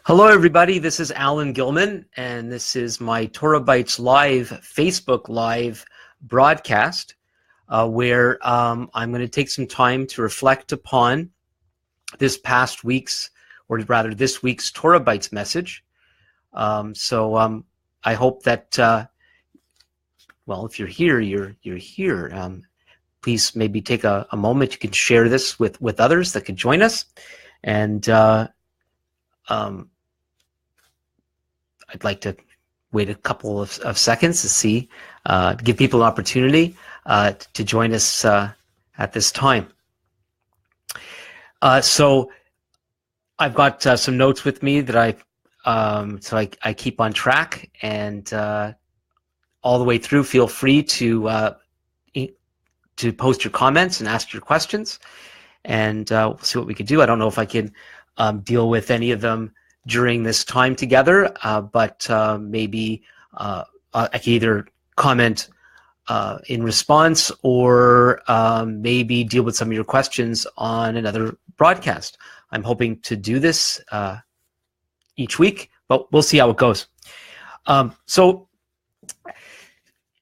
Hello, everybody. This is Alan Gilman, and this is my TorahBytes Live Facebook Live broadcast, where I'm going to take some time to reflect upon this past week's, or rather this week's TorahBytes message. I hope that, well, if you're here, you're here. Please maybe take a moment. You can share this with others that can join us, and I'd like to wait a couple of seconds to see, give people an opportunity to join us at this time. So I've got some notes with me that I keep on track, and all the way through, feel free to post your comments and ask your questions, and we'll see what we can do. I don't know if I can deal with any of them during this time together, but maybe I can either comment in response or maybe deal with some of your questions on another broadcast. I'm hoping to do this each week, but we'll see how it goes. So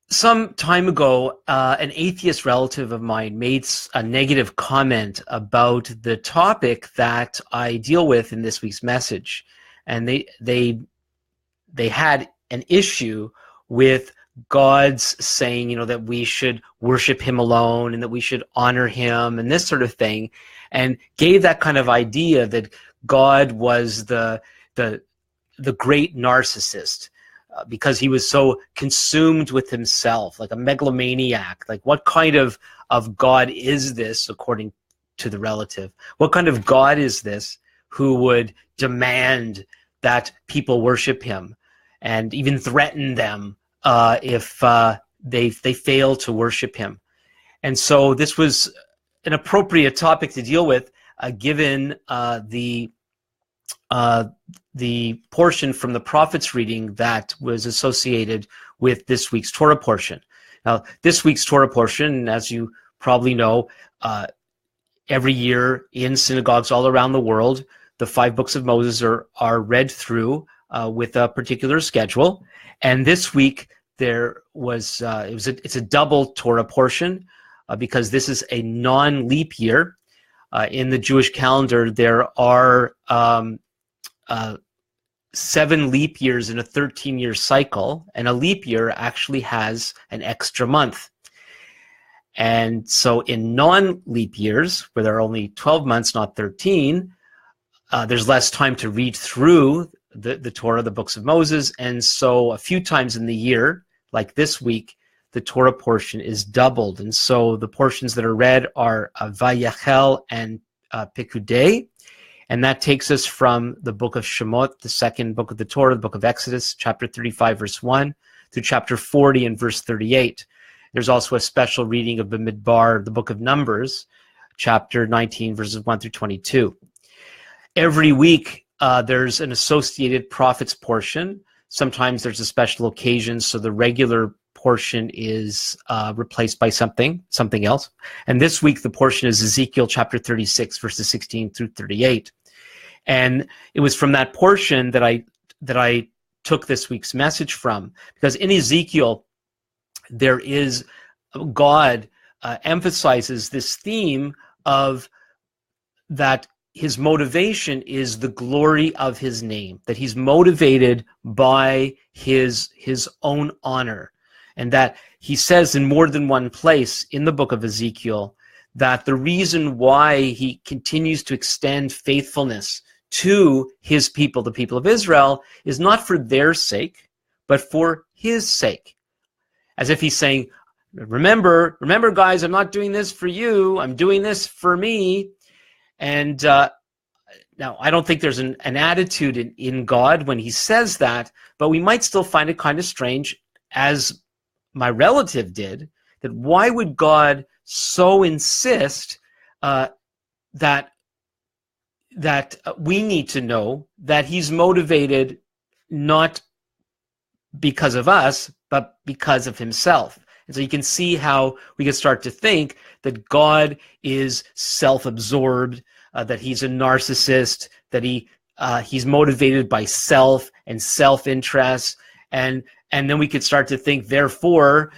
some time ago, an atheist relative of mine made a negative comment about the topic that I deal with in this week's message. And they had an issue with God's saying, you know, that we should worship him alone and that we should honor him and this sort of thing, and gave that kind of idea that God was the great narcissist because he was so consumed with himself, like a megalomaniac. Like, what kind of God is this, according to the relative? What kind of God is this who would demand that people worship him and even threaten them if they fail to worship him? And so this was an appropriate topic to deal with, given the portion from the prophet's reading that was associated with this week's Torah portion. Now, this week's Torah portion, as you probably know, every year in synagogues all around the world, the 5 books of Moses are read through with a particular schedule. And this week there was it's a double Torah portion because this is a non-leap year. In the Jewish calendar, there are 7 leap years in a 13-year cycle, and a leap year actually has an extra month. And so in non-leap years, where there are only 12 months, not 13, there's less time to read through the Torah, the books of Moses, and so a few times in the year, like this week, the Torah portion is doubled. And so the portions that are read are Vayachel and Pekudei, and that takes us from the book of Shemot, the second book of the Torah, the book of Exodus, chapter 35, verse 1, through chapter 40 and verse 38. There's also a special reading of Bamidbar, the book of Numbers, chapter 19, verses 1 through 22. Every week, there's an associated prophets portion. Sometimes there's a special occasion, so the regular portion is replaced by something else. And this week, the portion is Ezekiel chapter 36, verses 16 through 38. And it was from that portion that I took this week's message from, because in Ezekiel, there is God emphasizes this theme of that his motivation is the glory of his name, that he's motivated by his own honor. And that he says in more than one place in the book of Ezekiel that the reason why he continues to extend faithfulness to his people, the people of Israel, is not for their sake, but for his sake. As if he's saying, remember guys, I'm not doing this for you, I'm doing this for me. And now, I don't think there's an attitude in God when he says that, but we might still find it kind of strange, as my relative did, that why would God so insist that we need to know that he's motivated not because of us, but because of himself. And so you can see how we can start to think that God is self-absorbed, that he's a narcissist, that he he's motivated by self and self-interest, and then we could start to think, therefore,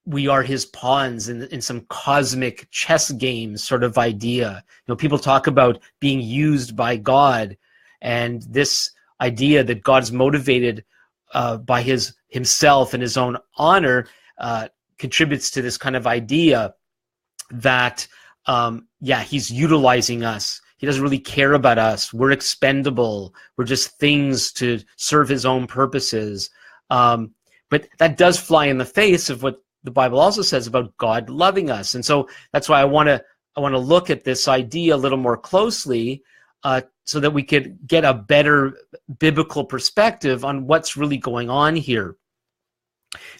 we are his pawns in some cosmic chess game sort of idea. People talk about being used by God, and this idea that God is motivated by himself and his own honor contributes to this kind of idea that, he's utilizing us. He doesn't really care about us. We're expendable. We're just things to serve his own purposes. But that does fly in the face of what the Bible also says about God loving us. And so that's why I want to look at this idea a little more closely, so that we could get a better biblical perspective on what's really going on here.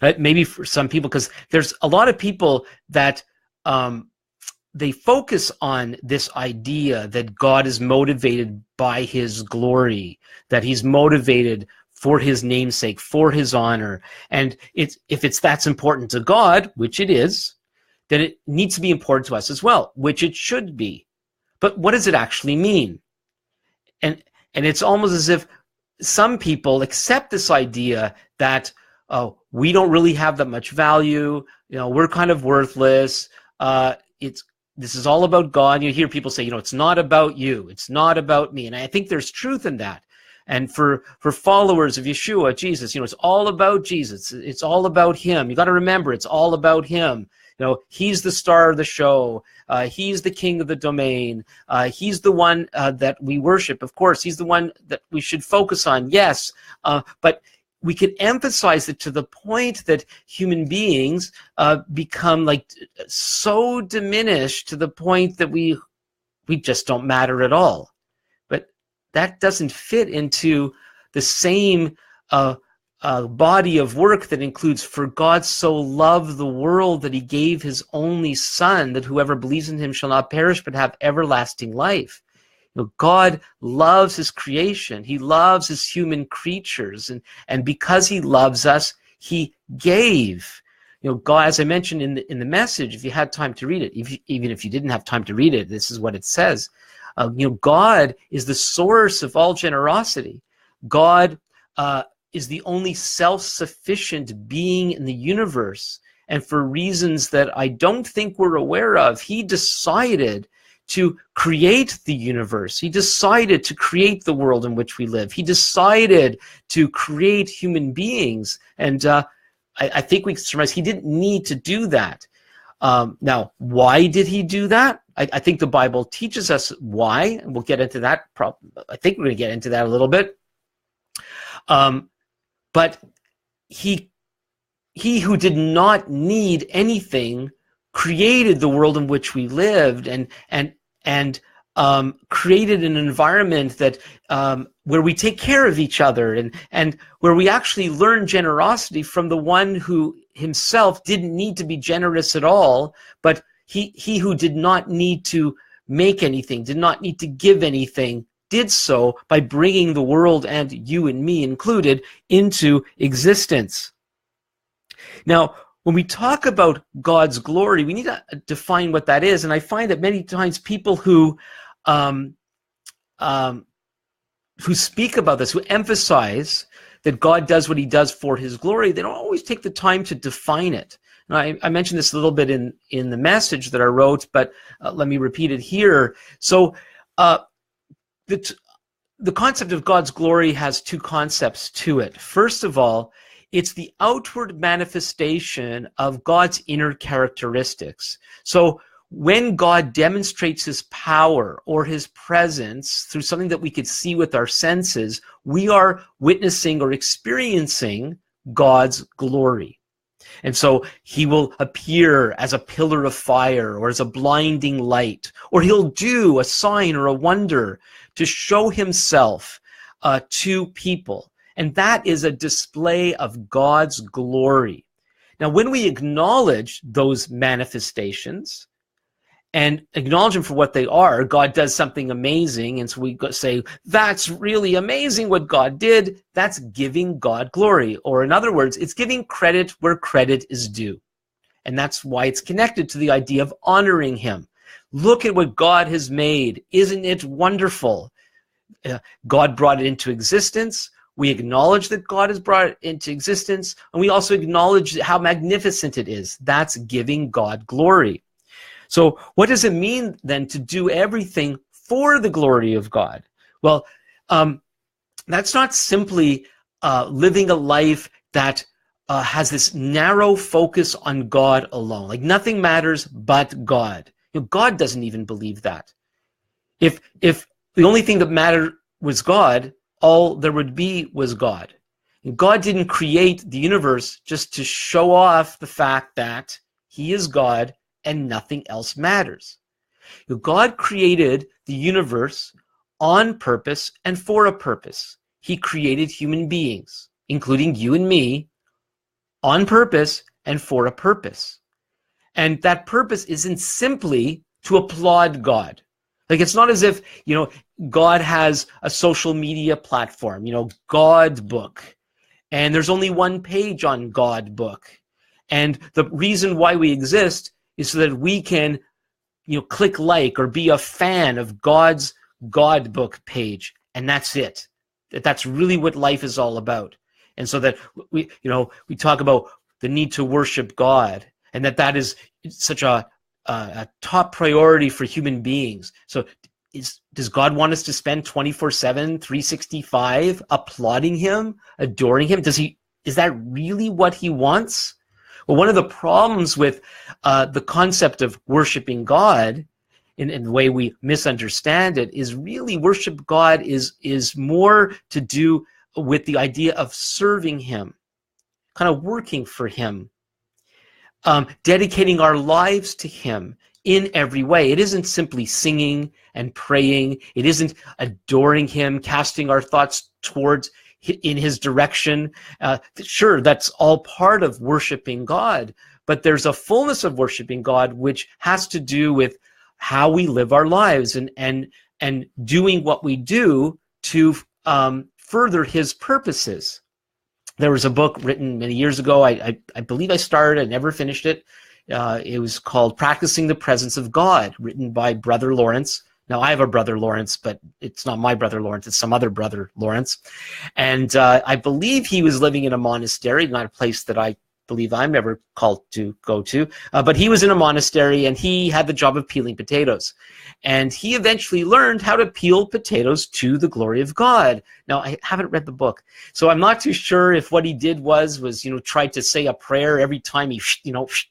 Maybe for some people, because there's a lot of people that they focus on this idea that God is motivated by his glory, that he's motivated for his namesake, for his honor. And if that's important to God, which it is, then it needs to be important to us as well, which it should be. But what does it actually mean? And it's almost as if some people accept this idea that, we don't really have that much value, we're kind of worthless, this is all about God. You hear people say, it's not about you, it's not about me. And I think there's truth in that. And for followers of Yeshua, Jesus, it's all about Jesus. It's all about him. You got to remember, it's all about him. He's the star of the show. He's the king of the domain. He's the one that we worship. Of course, he's the one that we should focus on. Yes, but we could emphasize it to the point that human beings become so diminished to the point that we just don't matter at all. But that doesn't fit into the same body of work that includes, for God so loved the world that he gave his only son, that whoever believes in him shall not perish but have everlasting life. God loves his creation. He loves his human creatures. And because he loves us, he gave. God, as I mentioned in the message, if you had time to read it, even if you didn't have time to read it, this is what it says. God is the source of all generosity. God is the only self-sufficient being in the universe. And for reasons that I don't think we're aware of, he decided to create the universe. He decided to create the world in which we live. He decided to create human beings. And I think we can surmise he didn't need to do that. Now, why did he do that? I think the Bible teaches us why, and we'll get into that. I think we're going to get into that a little bit. But he who did not need anything created the world in which we lived, and created an environment that where we take care of each other, and where we actually learn generosity from the one who himself didn't need to be generous at all, but he who did not need to make anything, did not need to give anything, did so by bringing the world, and you and me included, into existence. Now, when we talk about God's glory, we need to define what that is. And I find that many times people who speak about this, who emphasize that God does what he does for his glory, they don't always take the time to define it. And I mentioned this a little bit in the message that I wrote, but let me repeat it here. So the concept of God's glory has two concepts to it. First of all, it's the outward manifestation of God's inner characteristics. So when God demonstrates his power or his presence through something that we could see with our senses, we are witnessing or experiencing God's glory. And so he will appear as a pillar of fire or as a blinding light, or he'll do a sign or a wonder to show himself to people. And that is a display of God's glory. Now, when we acknowledge those manifestations and acknowledge them for what they are, God does something amazing. And so we say, that's really amazing what God did. That's giving God glory. Or in other words, it's giving credit where credit is due. And that's why it's connected to the idea of honoring him. Look at what God has made. Isn't it wonderful? God brought it into existence. We acknowledge that God has brought it into existence, and we also acknowledge how magnificent it is. That's giving God glory. So what does it mean then to do everything for the glory of God? Well, that's not simply living a life that has this narrow focus on God alone. Like nothing matters but God. God doesn't even believe that. If the only thing that mattered was God, all there would be was God. And God didn't create the universe just to show off the fact that he is God and nothing else matters. God created the universe on purpose and for a purpose. He created human beings, including you and me, on purpose and for a purpose. And that purpose isn't simply to applaud God. Like it's not as if, God has a social media platform, God Book, and there's only one page on God Book. And the reason why we exist is so that we can, click like or be a fan of God's God Book page. And that's it. That's really what life is all about. And so that we talk about the need to worship God, and that is such a top priority for human beings. So does God want us to spend 24/7, 365 applauding him, adoring him? Is that really what he wants? Well, one of the problems with the concept of worshiping God, in the way we misunderstand it, is really worship God is more to do with the idea of serving him, kind of working for him, dedicating our lives to him in every way. It isn't simply singing and praying. It isn't adoring him, casting our thoughts towards in his direction. Sure, that's all part of worshiping God, but there's a fullness of worshiping God which has to do with how we live our lives and doing what we do to further his purposes. There was a book written many years ago. I believe I started, I never finished it. It was called Practicing the Presence of God, written by Brother Lawrence. Now, I have a brother Lawrence, but it's not my brother Lawrence. It's some other brother Lawrence. And I believe he was living in a monastery, not a place that I believe I'm ever called to go to. But he was in a monastery, and he had the job of peeling potatoes. And he eventually learned how to peel potatoes to the glory of God. Now, I haven't read the book, so I'm not too sure if what he did was tried to say a prayer every time he,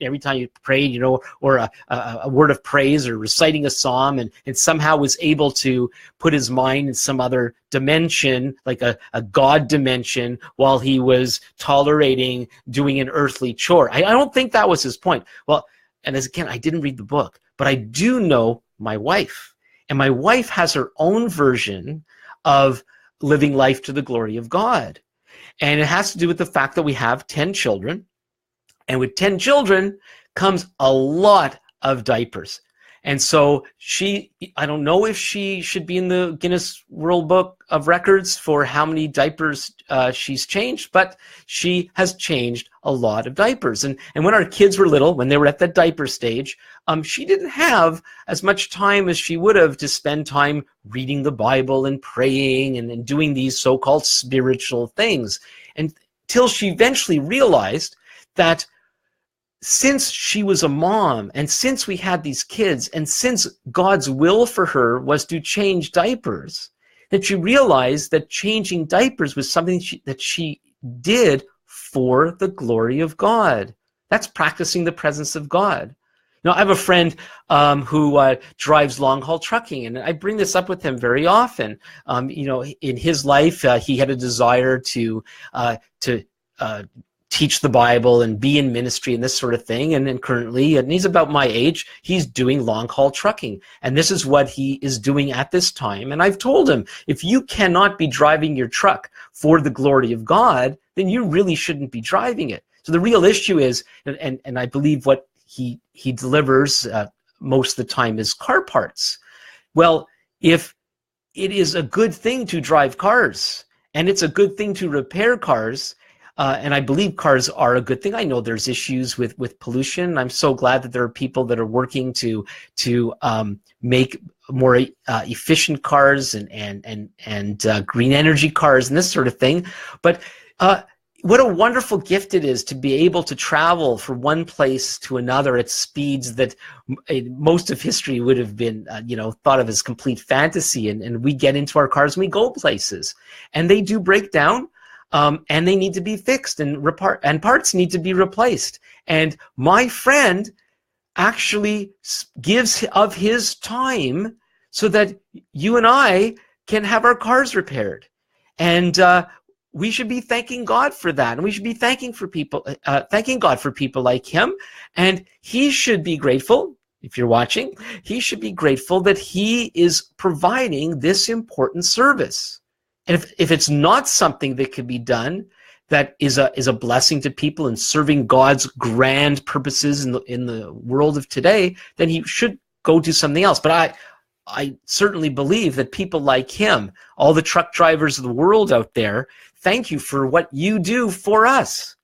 every time he prayed, or a word of praise or reciting a psalm, and somehow was able to put his mind in some other dimension, like a God dimension, while he was tolerating doing an earthly chore. I don't think that was his point. Well, and again, I didn't read the book, but I do know my wife, and my wife has her own version of living life to the glory of God. And it has to do with the fact that we have 10 children, and with 10 children comes a lot of diapers. And so I don't know if she should be in the Guinness World Book of Records for how many diapers she's changed, but she has changed a lot of diapers. And when our kids were little, when they were at that diaper stage, she didn't have as much time as she would have to spend time reading the Bible and praying and doing these so-called spiritual things. Until she eventually realized that since she was a mom, and since we had these kids, and since God's will for her was to change diapers, that she realized that changing diapers was something that she did for the glory of God. That's practicing the presence of God. I have a friend who drives long-haul trucking, and I bring this up with him very often. In his life, he had a desire to teach the Bible and be in ministry and this sort of thing. And then currently, and he's about my age, he's doing long-haul trucking. And this is what he is doing at this time. And I've told him, if you cannot be driving your truck for the glory of God, then you really shouldn't be driving it. So the real issue is, and I believe what he delivers most of the time is car parts. Well, if it is a good thing to drive cars, and it's a good thing to repair cars, and I believe cars are a good thing. I know there's issues with pollution. I'm so glad that there are people that are working to make more efficient cars and green energy cars and this sort of thing. But what a wonderful gift it is to be able to travel from one place to another at speeds that most of history would have been, thought of as complete fantasy. And we get into our cars and we go places, and they do break down, and they need to be fixed, and parts need to be replaced. And my friend actually gives of his time so that you and I can have our cars repaired. And we should be thanking God for that, and we should be thanking God for people like him. And he should be grateful, if you're watching, he should be grateful that he is providing this important service. And if it's not something that could be done that is a blessing to people and serving God's grand purposes in the world of today, then he should go do something else. But I certainly believe that people like him, all the truck drivers of the world out there, thank you for what you do for us.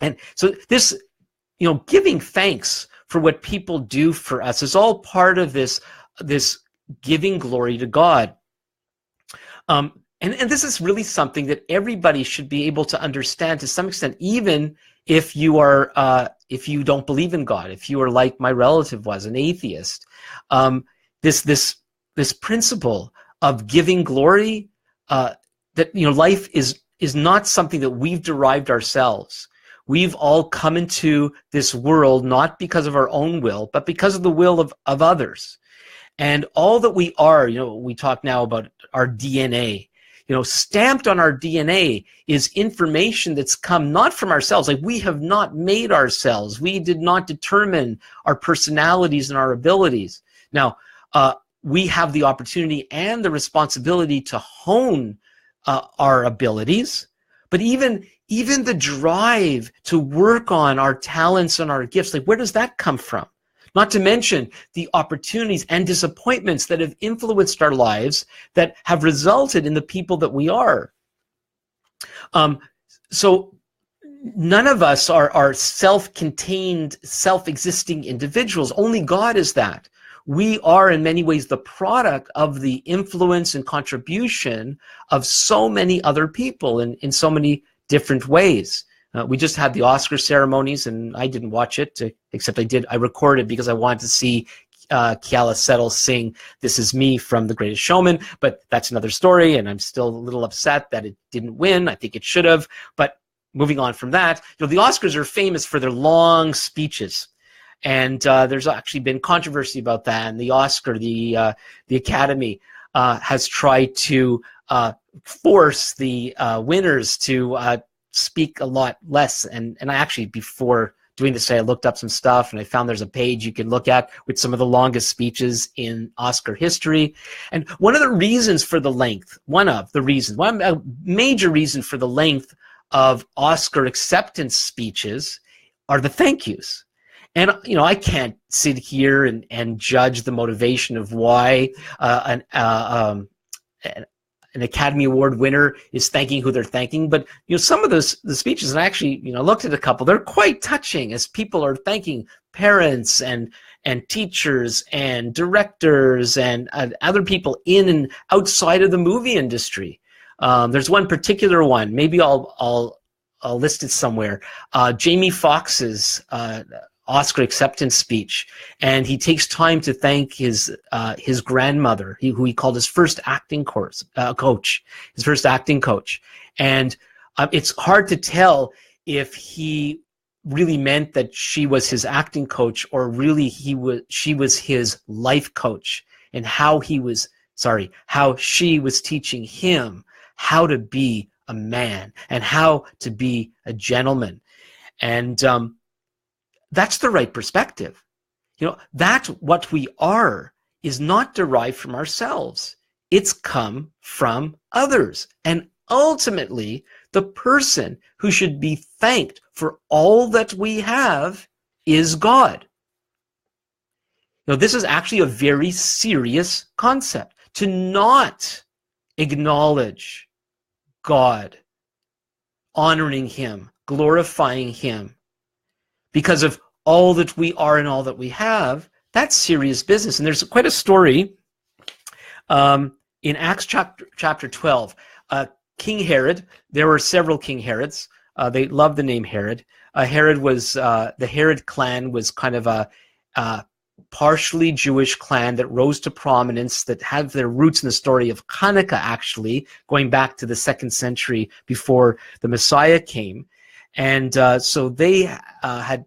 And so this, giving thanks for what people do for us is all part of this giving glory to God. And this is really something that everybody should be able to understand to some extent, even if you don't believe in God, if you are like my relative was, an atheist. This principle of giving glory, that life is not something that we've derived ourselves. We've all come into this world not because of our own will, but because of the will of others. And all that we are, we talk now about our DNA. Stamped on our DNA is information that's come not from ourselves. Like, we have not made ourselves. We did not determine our personalities and our abilities. Now, we have the opportunity and the responsibility to hone our abilities, but even the drive to work on our talents and our gifts, like, where does that come from? Not to mention the opportunities and disappointments that have influenced our lives that have resulted in the people that we are. So none of us are self-contained, self-existing individuals. Only God is that. We are in many ways the product of the influence and contribution of so many other people in so many different ways. We just had the Oscar ceremonies, and I didn't watch it, except I recorded because I wanted to see Keala Settle sing "This Is Me" from The Greatest Showman, but that's another story, and I'm still a little upset that it didn't win. I think it should have. But moving on from that, the Oscars are famous for their long speeches. And there's actually been controversy about that. And the Academy has tried to force the winners to speak a lot less. And I actually, before doing this, I looked up some stuff, and I found there's a page you can look at with some of the longest speeches in Oscar history. And one of the reasons for the length, one major reason for the length of Oscar acceptance speeches are the thank yous. And, I can't sit here and judge the motivation of why an Academy Award winner is thanking who they're thanking. But, some of the speeches, and I actually, looked at a couple, they're quite touching as people are thanking parents and teachers and directors and other people in and outside of the movie industry. There's one particular one, maybe I'll list it somewhere. Jamie Foxx's Oscar acceptance speech, and he takes time to thank his grandmother, who he called his first acting coach, his first acting coach. And it's hard to tell if he really meant that she was his acting coach, or really she was his life coach, and how she was teaching him how to be a man and how to be a gentleman. And that's the right perspective. That what we are is not derived from ourselves. It's come from others. And ultimately, the person who should be thanked for all that we have is God. This is actually a very serious concept, to not acknowledge God, honoring him, glorifying him, because of all that we are and all that we have. That's serious business. And there's quite a story in Acts chapter 12. King Herod, there were several King Herods. They loved the name Herod. Herod was, the Herod clan was kind of a partially Jewish clan that rose to prominence, that had their roots in the story of Hanukkah, actually, going back to the 2nd century before the Messiah came. And so they had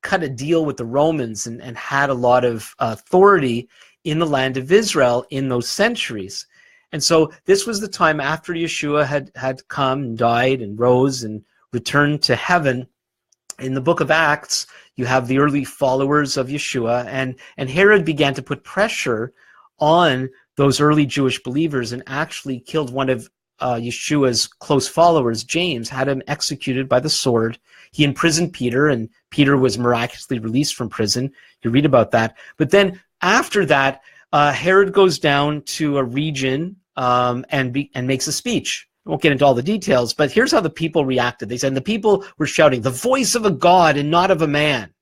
cut a deal with the Romans and had a lot of authority in the land of Israel in those centuries. And so this was the time after Yeshua had come and died and rose and returned to heaven. In the book of Acts, you have the early followers of Yeshua, and Herod began to put pressure on those early Jewish believers and actually killed one of Yeshua's close followers, James, had him executed by the sword. He imprisoned Peter, and Peter was miraculously released from prison. You read about that. But then after that, Herod goes down to a region and makes a speech. I won't get into all the details, but here's how the people reacted. They said, the people were shouting, "The voice of a God and not of a man."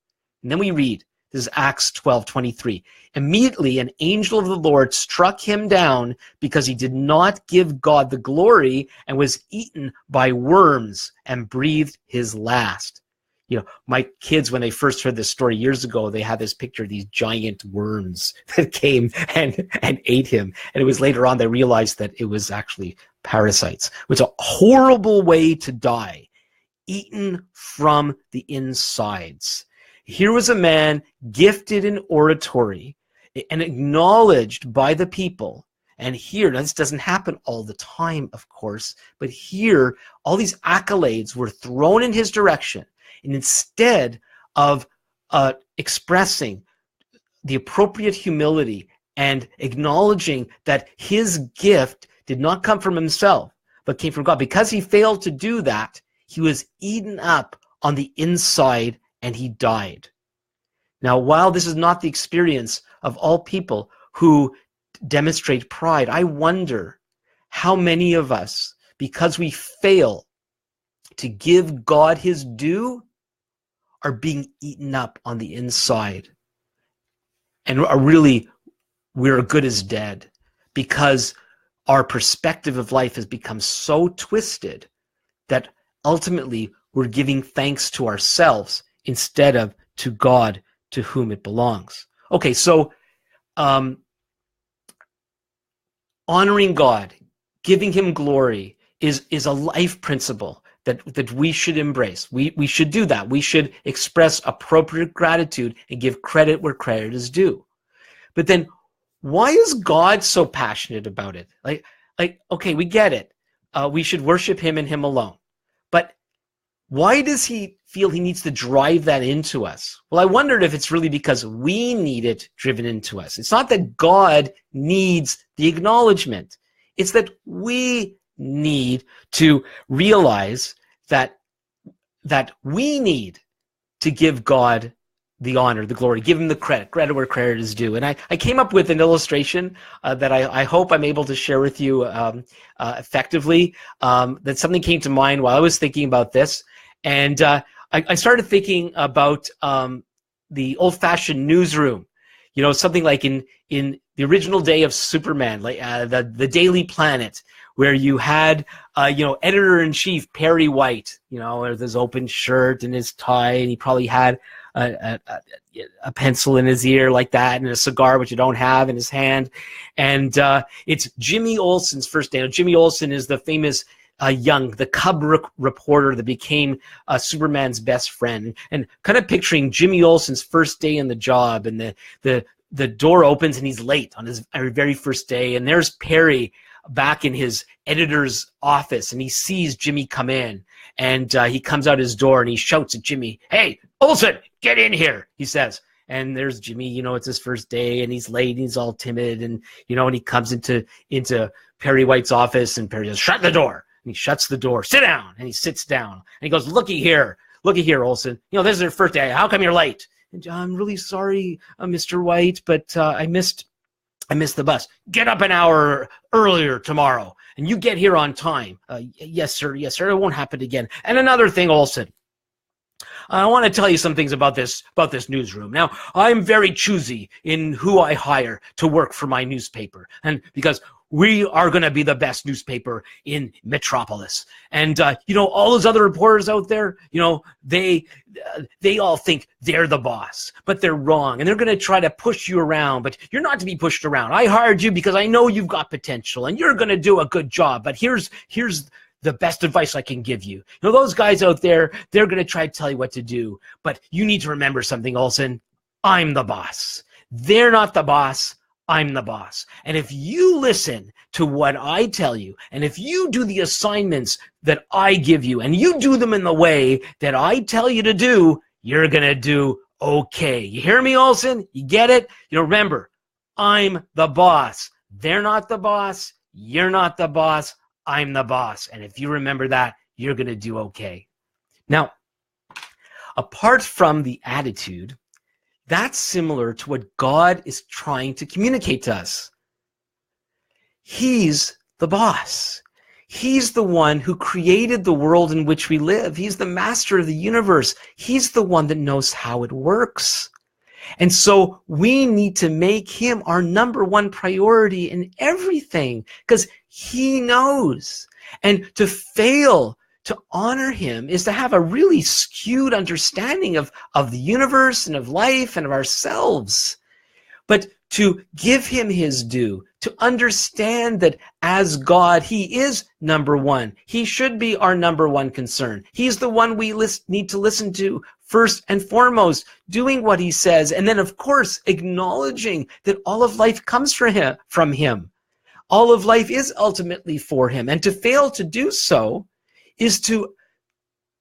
And then we read, this is Acts 12:23. Immediately an angel of the Lord struck him down because he did not give God the glory and was eaten by worms and breathed his last. You know, my kids, when they first heard this story years ago, they had this picture of these giant worms that came and ate him. And it was later on they realized that it was actually parasites. It was a horrible way to die, eaten from the insides. Here was a man gifted in oratory and acknowledged by the people. And here, now this doesn't happen all the time, of course, but here, all these accolades were thrown in his direction. And instead of expressing the appropriate humility and acknowledging that his gift did not come from himself, but came from God, because he failed to do that, he was eaten up on the inside and he died. Now, while this is not the experience of all people who demonstrate pride, I wonder how many of us, because we fail to give God his due, are being eaten up on the inside and are really, we're good as dead, because our perspective of life has become so twisted that ultimately we're giving thanks to ourselves instead of to God, to whom it belongs. Okay, so honoring God, giving him glory is a life principle that we should embrace. We should do that. We should express appropriate gratitude and give credit where credit is due. But then why is God so passionate about it? Like, okay, we get it. We should worship him and him alone. But why does he feel he needs to drive that into us? Well, I wondered if it's really because we need it driven into us. It's not that God needs the acknowledgement. It's that we need to realize that we need to give God the honor, the glory, give him the credit where credit is due. And I came up with an illustration that I hope I'm able to share with you effectively. That something came to mind while I was thinking about this. And I started thinking about the old-fashioned newsroom. You know, something like in the original day of Superman, like the Daily Planet, where you had, editor-in-chief Perry White, with his open shirt and his tie, and he probably had a pencil in his ear like that, and a cigar, which you don't have, in his hand. And it's Jimmy Olsen's first day. Now, Jimmy Olsen is the famous the cub reporter that became Superman's best friend. And kind of picturing Jimmy Olsen's first day on the job, and the door opens and he's late on his very first day, and there's Perry back in his editor's office, and he sees Jimmy come in, and he comes out his door and he shouts at Jimmy, "Hey, Olsen, get in here," he says. And there's Jimmy, it's his first day, and he's late, and he's all timid, and and he comes into Perry White's office, and Perry says, "Shut the door." And he shuts the door. "Sit down." And he sits down, and he goes, looky here, Olsen, this is your first day. How come you're late?" And "I'm really sorry, Mr. White, but I missed the bus." "Get up an hour earlier tomorrow, and you get here on time." Yes, sir. It won't happen again." "And another thing, Olsen, I want to tell you some things about this newsroom. Now, I'm very choosy in who I hire to work for my newspaper, and because we are going to be the best newspaper in Metropolis. And all those other reporters out there, they all think they're the boss, but they're wrong, and they're going to try to push you around. But you're not to be pushed around. I hired you because I know you've got potential, and you're going to do a good job. But here's the best advice I can give you. Those guys out there, they're going to try to tell you what to do. But you need to remember something, Olson. I'm the boss. They're not the boss. I'm the boss. And if you listen to what I tell you, and if you do the assignments that I give you, and you do them in the way that I tell you to do, you're going to do okay. You hear me, Olson? You get it? Remember, I'm the boss. They're not the boss. You're not the boss. I'm the boss. And if you remember that, you're going to do okay. Now, apart from the attitude, that's similar to what God is trying to communicate to us. He's the boss. He's the one who created the world in which we live. He's the master of the universe. He's the one that knows how it works. And so we need to make him our number one priority in everything, because he knows. And to fail to honor him is to have a really skewed understanding of the universe and of life and of ourselves. But to give him his due, to understand that as God, he is number one. He should be our number one concern. He's the one we need to listen to first and foremost, doing what he says. And then, of course, acknowledging that all of life comes from him. All of life is ultimately for him. And to fail to do so is to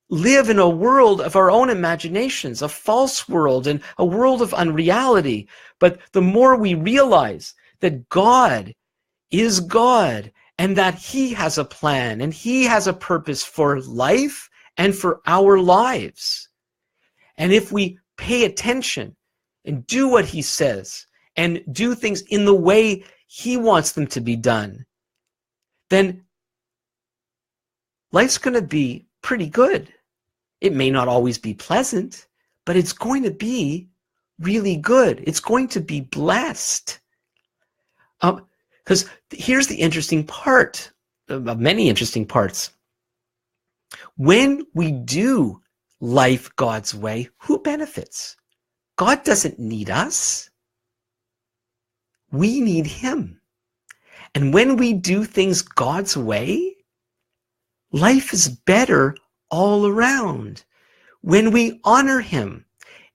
live in a world of our own imaginations, a false world and a world of unreality. But the more we realize that God is God and that he has a plan and he has a purpose for life and for our lives. And if we pay attention and do what he says and do things in the way he wants them to be done, then life's going to be pretty good. It may not always be pleasant, but it's going to be really good. It's going to be blessed. Because here's the interesting part, of many interesting parts. When we do life God's way, who benefits? God doesn't need us. We need him. And when we do things God's way, life is better all around. When we honor him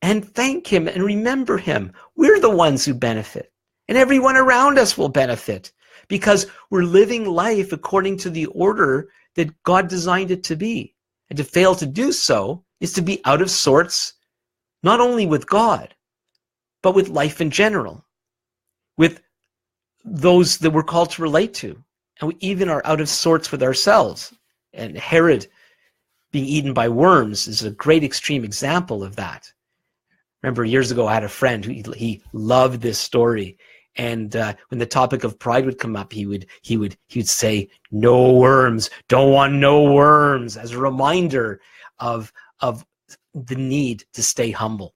and thank him and remember him, we're the ones who benefit. And everyone around us will benefit because we're living life according to the order that God designed it to be. And to fail to do so is to be out of sorts, not only with God, but with life in general, with those that we're called to relate to. And we even are out of sorts with ourselves. And Herod being eaten by worms is a great extreme example of that. Remember, years ago, I had a friend who he loved this story. And when the topic of pride would come up, he would say, "No worms, don't want no worms," as a reminder of the need to stay humble.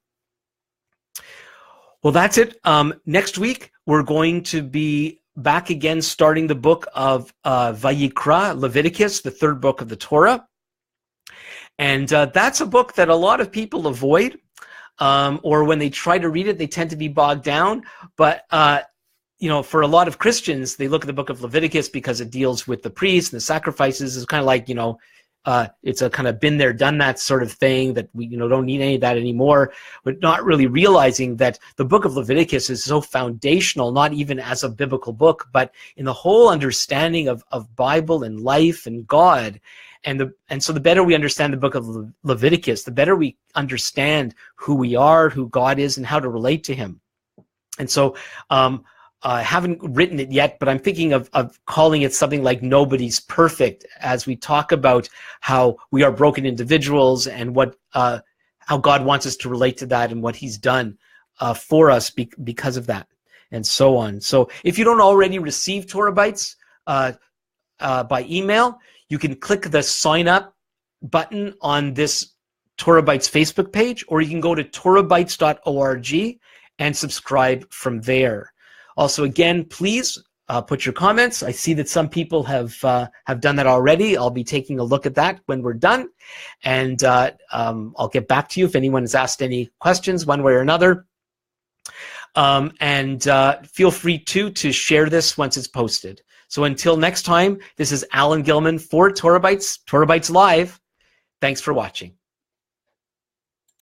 Well, that's it. Next week, we're going to be back again, starting the book of Vayikra, Leviticus, the third book of the Torah. And that's a book that a lot of people avoid, or when they try to read it, they tend to be bogged down. But for a lot of Christians, they look at the book of Leviticus because it deals with the priests and the sacrifices. It's kind of like, it's a kind of been there, done that sort of thing that we, don't need any of that anymore, but not really realizing that the book of Leviticus is so foundational, not even as a biblical book, but in the whole understanding of Bible and life and God. And so the better we understand the book of Leviticus, the better we understand who we are, who God is, and how to relate to him. And so I haven't written it yet, but I'm thinking of calling it something like Nobody's Perfect, as we talk about how we are broken individuals and how God wants us to relate to that and what he's done for us because of that, and so on. So if you don't already receive TorahBytes by email, you can click the sign up button on this TorahBytes Facebook page, or you can go to TorahBytes.org and subscribe from there. Also, again, please put your comments. I see that some people have done that already. I'll be taking a look at that when we're done, and I'll get back to you if anyone has asked any questions one way or another. And feel free to share this once it's posted. So until next time, this is Alan Gilman for TorahBytes, TorahBytes Live. Thanks for watching.